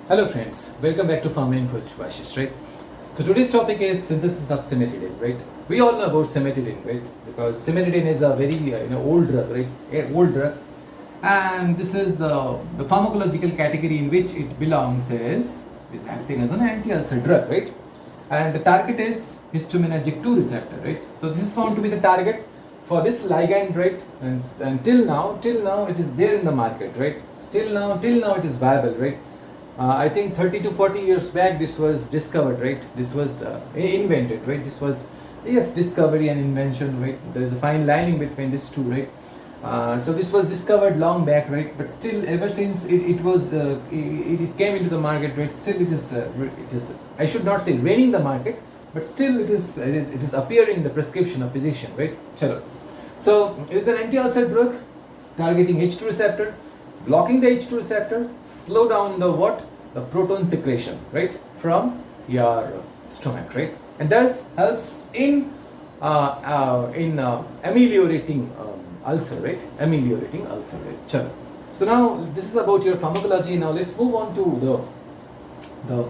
Hello friends, welcome back to Pharma-info, right? So today's topic is synthesis of cimetidine, right? We all know about cimetidine, right? Because cimetidine is a very old drug, right? Old drug, and this is the pharmacological category in which it belongs is acting as an anti-ulcer drug, right? And the target is histaminergic 2 receptor, right? So this is found to be the target for this ligand, right? And till now it is there in the market, right? Till now it is viable, right? I think 30 to 40 years back this was discovered, right? This was invented, right? This was, yes, discovery and invention, right? There is a fine lining between these two, right? So this was discovered long back, right? But still, ever since it came into the market, right? Still it is I should not say reigning the market, but still it is appearing in the prescription of physician, right? Chalo. So it is an anti-ulcer drug targeting H2 receptor. Blocking the H2 receptor, slow down the proton secretion, right, from your stomach, right, and thus helps in ameliorating ulcer, right, ameliorating ulcer, right. Chalo. So now this is about your pharmacology. Now let's move on to the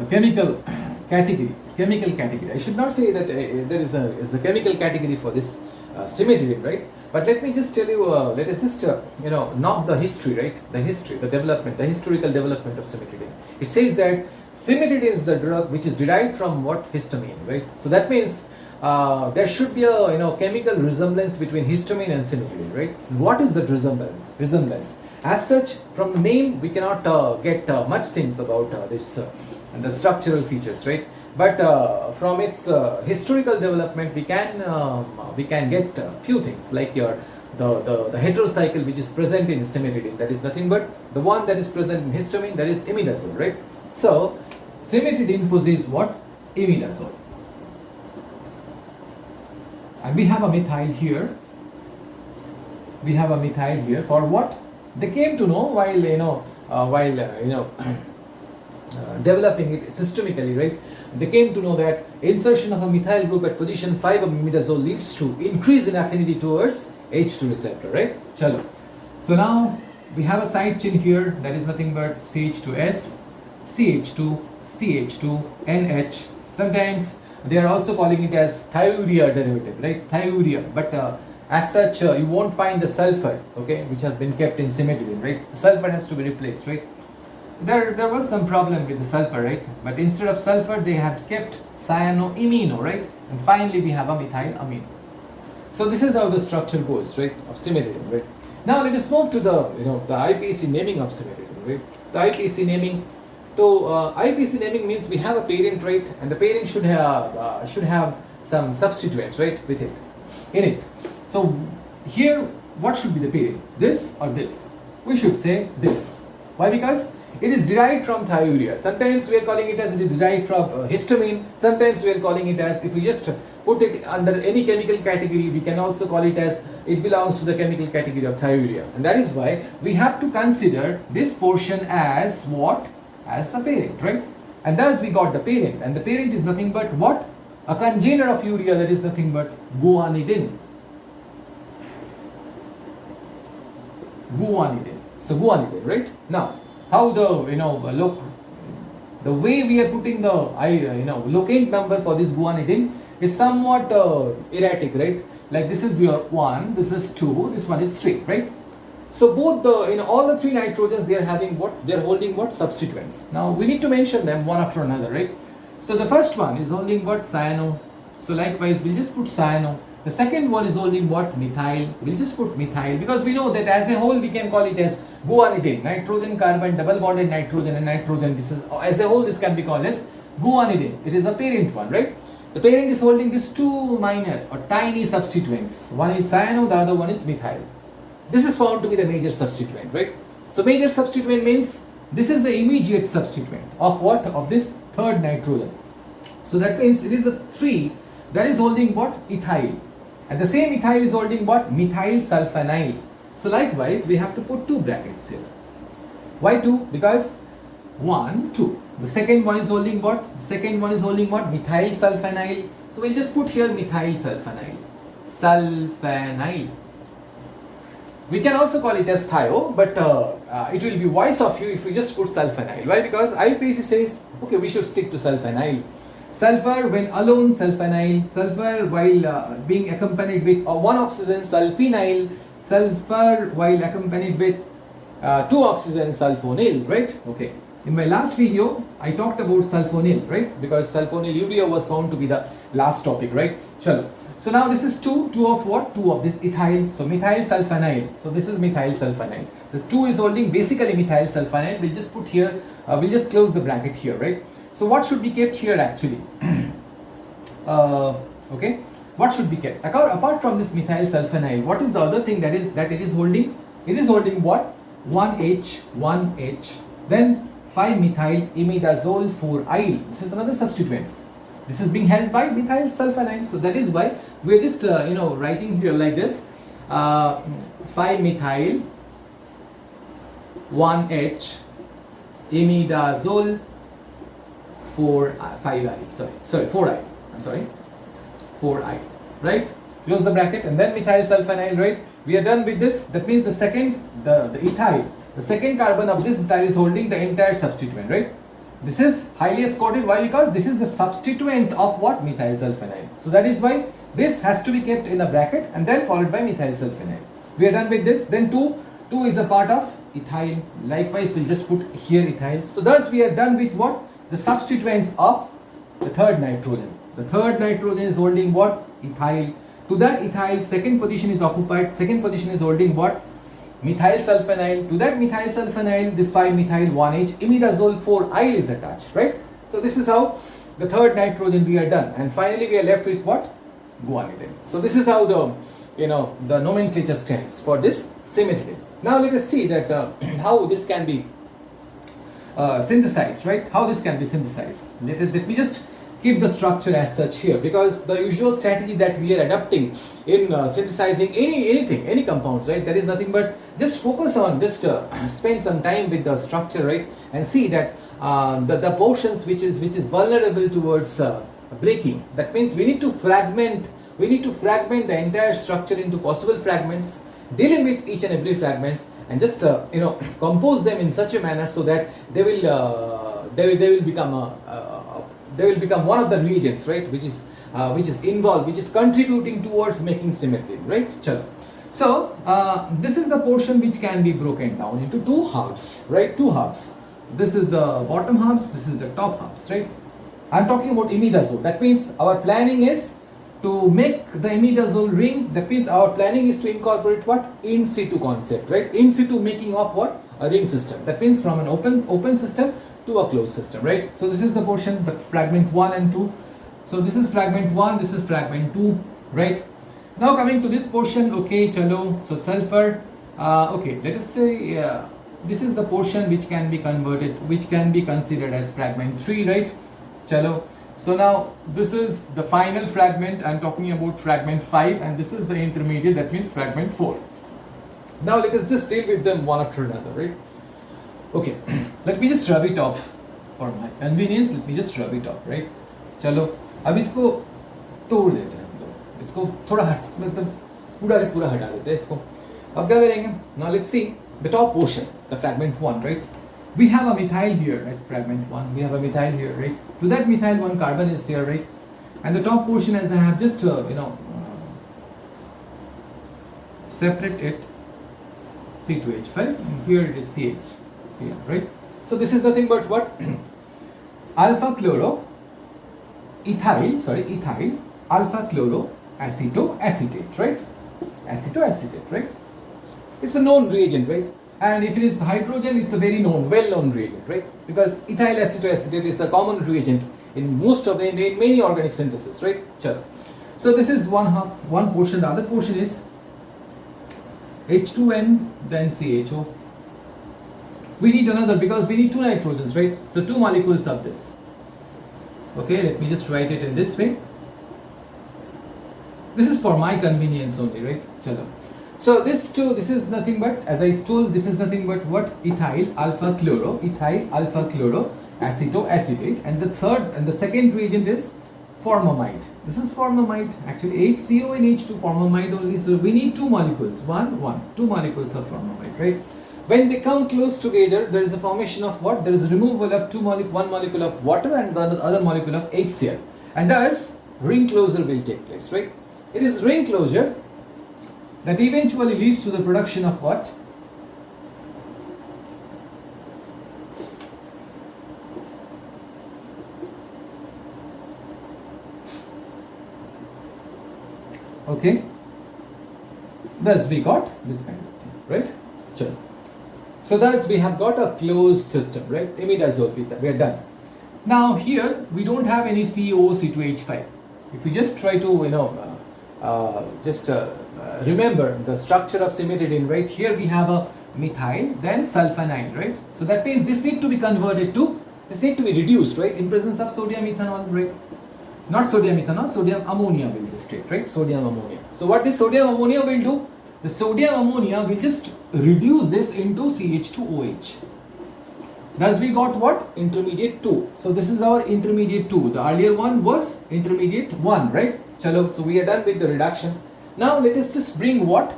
chemical category. Chemical category. I should not say that there is a chemical category for this cimetidine, right? But let me just tell you, let us just knock the history, right? The history, the development, the historical development of cimetidine. It says that cimetidine is the drug which is derived from what? Histamine, right? So that means there should be a chemical resemblance between histamine and cimetidine, right? What is that resemblance? As such, from the name we cannot get much things about this and the structural features, right? But from its historical development, we can get few things like the heterocycle which is present in cimetidine, that is nothing but the one that is present in histamine, that is imidazole, right? So cimetidine possesses what? Imidazole, and we have a methyl here. We have a methyl here for what? They came to know while developing it systemically, right? They came to know that insertion of a methyl group at position 5 of imidazole leads to increase in affinity towards H2 receptor, right? Chalo. So now we have a side chain here that is nothing but CH2S, CH2, CH2, NH. Sometimes they are also calling it as thiourea derivative, right? Thiourea, but as such you won't find the sulfur, okay, which has been kept in cimetidine, right? The sulfur has to be replaced, right? There was some problem with the sulfur, right? But instead of sulfur, they had kept cyanoimino, right? And finally, we have a methylamine. So this is how the structure goes, right, of cimetidine, right? Now let us move to the IPC naming of cimetidine, right? The IPC naming. So IPC naming means we have a parent, right? And the parent should have some substituents, right, with it, in it. So here, what should be the parent? This or this? We should say this. Why? Because it is derived from thiourea. Sometimes we are calling it as it is derived from histamine. Sometimes we are calling it as, if we just put it under any chemical category, we can also call it as it belongs to the chemical category of thiourea. And that is why we have to consider this portion as what? As the parent, right? And thus we got the parent. And the parent is nothing but what? A congener of urea, that is nothing but guanidine. Guanidine. So guanidine, right? Now, how the way we are putting the locate number for this guanidine is somewhat erratic, right? Like this is your 1, this is 2, this one is 3, right? So both the all the 3 nitrogens, they are having what? They are holding what? Substituents. Now we need to mention them one after another, right? So the first one is holding what? Cyano. So likewise we'll just put cyano. The second one is holding what? Methyl. We'll just put methyl because we know that as a whole we can call it as guanidine. Nitrogen, carbon, double bonded nitrogen and nitrogen. This is, as a whole, this can be called as guanidine. It is a parent one, right? The parent is holding these 2 minor or tiny substituents. One is cyano, the other one is methyl. This is found to be the major substituent, right? So major substituent means this is the immediate substituent of what? Of this third nitrogen. So that means it is the 3 that is holding what? Ethyl. And the same ethyl is holding what? Methyl sulfanyl. So likewise, we have to put 2 brackets here. Why 2? Because 1, 2. The second one is holding what? The second one is holding what? Methyl sulfanyl. So we'll just put here methyl sulfanyl. Sulfanyl. We can also call it as thio, but it will be wise of you if you just put sulfanyl. Why? Because IUPAC says, okay, we should stick to sulfanyl. Sulfur when alone, sulfanyl. Sulfur while being accompanied with one oxygen, sulfenyl. Sulfur while accompanied with two oxygen, sulfonyl, right? Okay. In my last video, I talked about sulfonyl, right? Because sulfonyl urea was found to be the last topic, right? Chalo. So now this is two of what? Two of this ethyl. So methyl sulfanyl. So this is methyl sulfanyl. This 2 is holding basically methyl sulfanyl. We'll just put here, we'll just close the bracket here, right? So what should be kept here actually? Okay. What should be kept? Apart from this methyl sulfanyl, what is the other thing that it is holding? It is holding what? 1H, then 5-methyl imidazole 4-yle. This is another substituent. This is being held by methyl sulfanyl. So that is why we are just writing here like this: 5-methyl 1H imidazole 4-yle. Sorry, 4-yle. I'm sorry, 4-yle. Right? Close the bracket and then methyl sulfanyl. Right? We are done with this. That means the ethyl, the second carbon of this ethyl is holding the entire substituent. Right? This is highly escorted. Why? Because this is the substituent of what? Methyl sulfanyl. So that is why this has to be kept in a bracket and then followed by methyl sulfanyl. We are done with this. Then 2 is a part of ethyl. Likewise, we'll just put here ethyl. So thus we are done with what? The substituents of the third nitrogen. The third nitrogen is holding what? Ethyl. To that ethyl, second position is occupied. Second position is holding what? Methyl sulfanyl. To that methyl sulfanyl, this 5-methyl 1H imidazole 4-yle is attached, right? So this is how the third nitrogen we are done, and finally we are left with what? Guanidine. So this is how the the nomenclature stands for this cimetidine. Now let us see that how this can be synthesized, right? How this can be synthesized. Let me just keep the structure as such here, because the usual strategy that we are adopting in synthesizing any compounds, right? There is nothing but just focus on, just spend some time with the structure, right? And see that the portions which is vulnerable towards breaking. That means we need to fragment the entire structure into possible fragments, dealing with each and every fragments, and just compose them in such a manner so that they will become one of the reagents, right, which is involved, which is contributing towards making cimetidine, right? Chalo. So this is the portion which can be broken down into two halves, right? Two halves. This is the bottom halves, this is the top halves, right? I'm talking about imidazole. That means our planning is to make the imidazole ring. That means our planning is to incorporate what? In situ concept, right? In situ making of what? A ring system. That means from an open system to a closed system, right? So this is the portion, but fragment 1 and 2. So this is fragment 1, this is fragment 2, right? Now coming to this portion, okay, chalo. So sulfur, okay, let us say this is the portion which can be considered as fragment 3, right? Chalo. So now this is the final fragment. I'm talking about fragment 5, and this is the intermediate, that means fragment 4. Now let us just deal with them one after another, right? Okay, let me just rub it off for my convenience. Let me just rub it off, right? चलो अब इसको तोड़ देते हैं हम लोग, इसको थोड़ा मतलब पूरा के पूरा हटा देते हैं इसको. अब क्या करेंगे? Now let's see the top portion, the fragment 1, right? We have a methyl here, right? Fragment 1, we have a methyl here, right? To that methyl, one carbon is here, right? And the top portion, as I have just separate it, C2H5, and here it is CH. Right? So this is nothing but what? Alpha chloro ethyl alpha chloro acetoacetate, right? Acetoacetate, right? It's a known reagent, right? And if it is hydrogen, it's a very well-known reagent, right? Because ethyl acetoacetate is a common reagent in many organic synthesis, right? Sure. So this is one portion. The other portion is H2N, then CHO. We need another, because we need 2 nitrogens, right? So 2 molecules of this. Okay, let me just write it in this way. This is for my convenience only, right? Chalo. So this is nothing but, as I told, this is nothing but what? Ethyl alpha chloro acetoacetate, and the second reagent is formamide. This is formamide. Actually, HCO and H2 formamide only. So we need two molecules. Two molecules of formamide, right? When they come close together, there is a formation of what? There is removal of one molecule of water and the other molecule of HCl. And thus, ring closure will take place, right? It is ring closure that eventually leads to the production of what? Okay. Thus we got this kind of thing, right? Sure. So thus we have got a closed system, right? Imidazole, we are done. Now here we don't have any COC2H5. If we just try to, remember the structure of cimetidine, right? Here we have a methyl, then sulfonyl, right? So that means this need to be reduced, right? In presence of sodium ethanol, right? Not sodium ethanol, sodium ammonia will just take, right? Sodium ammonia. So what this sodium ammonia will do? The sodium ammonia will just reduce this into CH2OH. Thus we got what? Intermediate 2. So this is our intermediate 2. The earlier one was intermediate 1, right? Chalo. So we are done with the reduction. Now let us just bring what?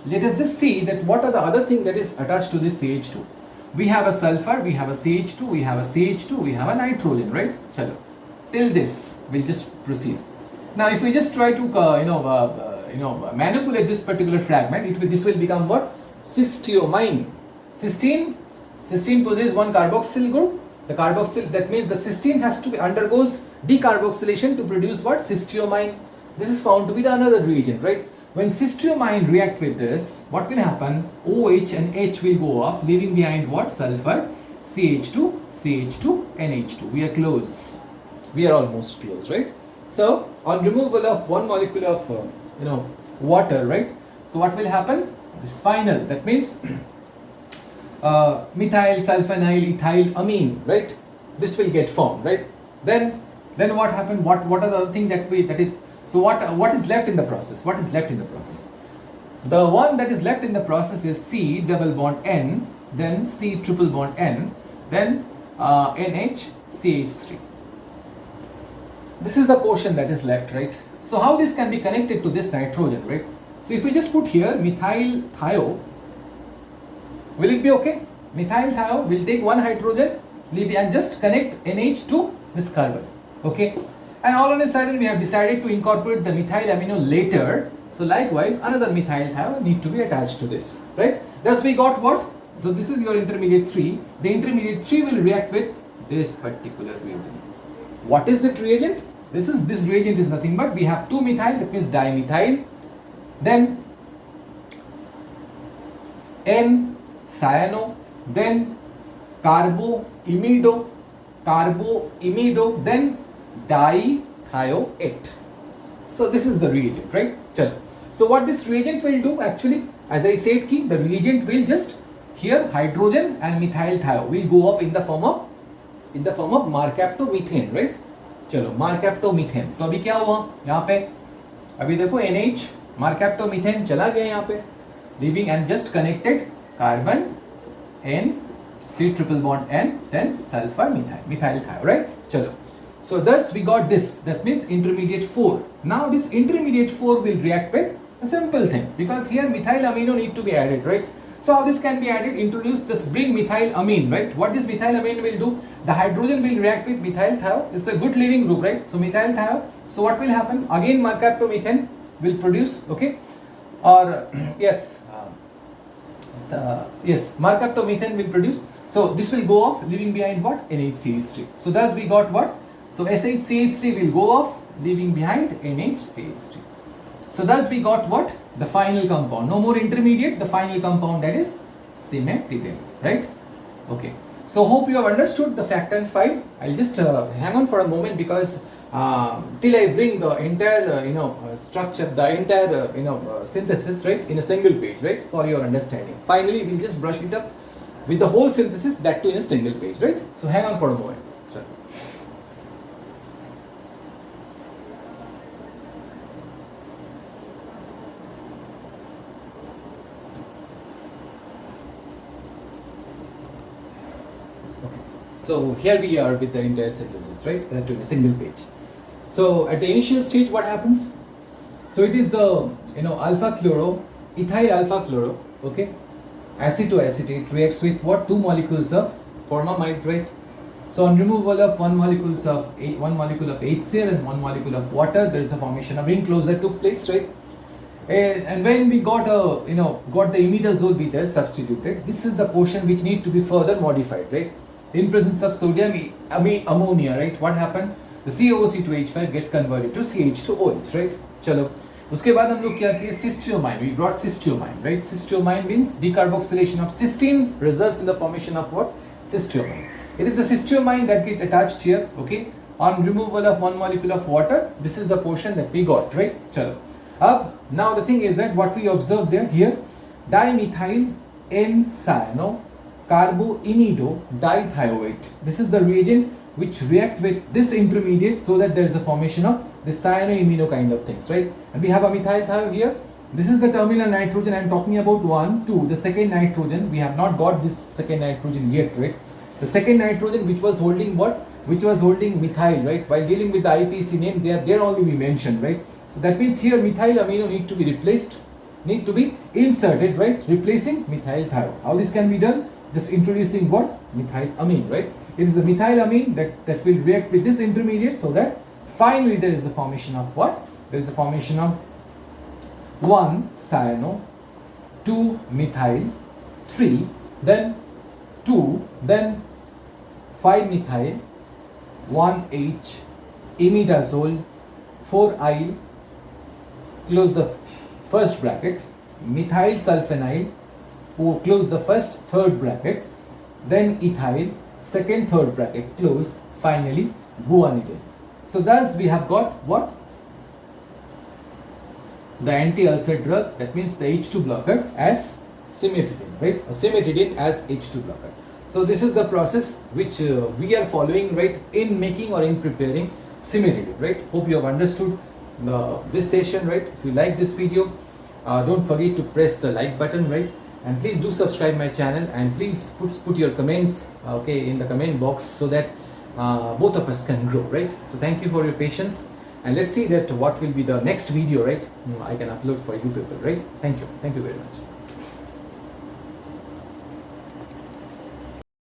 Let us just see that what are the other thing that is attached to this CH2. We have a sulfur, we have a CH2, we have a CH2, we have a nitrogen, right? Chalo. Till this, we'll just proceed. Now if we just try to manipulate this particular fragment, this will become what? Cysteamine. Cysteine possesses one carboxyl group. The carboxyl, that means the cysteine has to undergoes decarboxylation to produce what? Cysteamine. This is found to be the another reagent, right? When cysteamine react with this, what will happen? OH and H will go off, leaving behind what? Sulfur, CH2, CH2, NH2. We are close. We are almost close, right? So on removal of one molecule of water, right? So what will happen? This final, that means methyl sulfonyl ethyl amine, right? This will get formed, right? Then what happened? What are the other thing so what is left in the process? What is left in the process? The one that is left in the process is C double bond N, then C triple bond N, then NH CH3. This is the portion that is left, right? So how this can be connected to this nitrogen, right? So if we just put here methyl thio, will it be okay? Methyl thio will take one hydrogen and just connect NH to this carbon, okay? And all of a sudden we have decided to incorporate the methyl amino later. So likewise another methyl thio need to be attached to this, right? Thus we got what? So this is your intermediate 3. The intermediate 3 will react with this particular reagent. What is that reagent? This reagent is nothing but we have 2 methyl, that means dimethyl, then N-cyano, then carboimido, then dithioate. So this is the reagent, right? So what this reagent will do actually, as I said, the reagent will just here hydrogen and methyl thio will go off in the form of markaptomethane, right? चलो markaptomethane. तो अभी क्या हुआ यहाँ पे? अभी देखो NH markaptomethane चला गया यहाँ पे, leaving and just connected carbon N, C triple bond N, then sulfur methyl thio, right? चलो. So thus we got this. That means intermediate 4. Now this intermediate 4 will react with a simple thing, because here methyl amino need to be added, right? So how this can be added? Just bring methyl amine, right? What this methyl amine will do? The hydrogen will react with methyl thio. It's a good leaving group, right? So methyl thio. So what will happen? Again markaptomethane will produce, okay? Or yes, markaptomethane will produce. So this will go off, leaving behind what? NHCH3. So thus we got what? So SHCH3 will go off, leaving behind NHCH3. So thus we got what? The final compound. No more intermediate, the final compound, that is cimetidine, right? Okay. So hope you have understood the fractal 5. I'll just hang on for a moment, because till I bring the entire structure, the entire synthesis, right, in a single page, right, for your understanding. Finally, we'll just brush it up with the whole synthesis, that too in a single page, right? So hang on for a moment. Sure. So here we are with the entire synthesis, right? That in a single page. So at the initial stage, what happens? So it is the alpha chloro, ethyl alpha chloro, okay, acetoacetate reacts with what? Two molecules of formamide, right? So on removal of one molecule of HCl and one molecule of water, there is a formation of ring closure took place, right? And when we got the imidazole with us substituted, this is the portion which need to be further modified, right? In presence of sodium ammonia, right? What happened? The COC2H5 gets converted to CH2OH, right? चलो उसके बाद हम लोग क्या किए? Cysteamine. We brought cysteamine, right? Cysteamine means decarboxylation of cysteine results in the formation of what? Cysteamine. It is the cysteamine that get attached here, okay? On removal of one molecule of water, this is the portion that we got, right? चलो now the thing is that what we observed there here, dimethyl N-cyano carboimido dithioate. This is the reagent which react with this intermediate so that there is a formation of the cyanoimino kind of things, right? And we have a methyl thio here. This is the terminal nitrogen. I am talking about 1, 2, the second nitrogen. We have not got this second nitrogen yet, right? The second nitrogen which was holding what? Which was holding methyl, right? While dealing with the IPC name, there only we mentioned, right? So that means here methyl amino need to be replaced, need to be inserted, right? Replacing methyl thio. How this can be done? Just introducing what? Methyl amine, right? It is the methyl amine that will react with this intermediate so that finally there is the formation of what? There is the formation of 1 cyano, 2 methyl, 3, then 2, then 5 methyl, 1H, imidazole, 4-il, close the first bracket, methyl sulfonyl, close the first third bracket, then ethyl, second third bracket, close, finally guanidine. So thus we have got what? The anti-ulcer drug, that means the H2 blocker as cimetidine, right? A cimetidine as H2 blocker. So this is the process which we are following, right, in making or in preparing cimetidine, right? Hope you have understood this session, right? If you like this video, don't forget to press the like button, right? And please do subscribe my channel, and please put your comments, okay, in the comment box so that both of us can grow, right? So thank you for your patience, and let's see that what will be the next video, right? I can upload for you people, right? Thank you very much.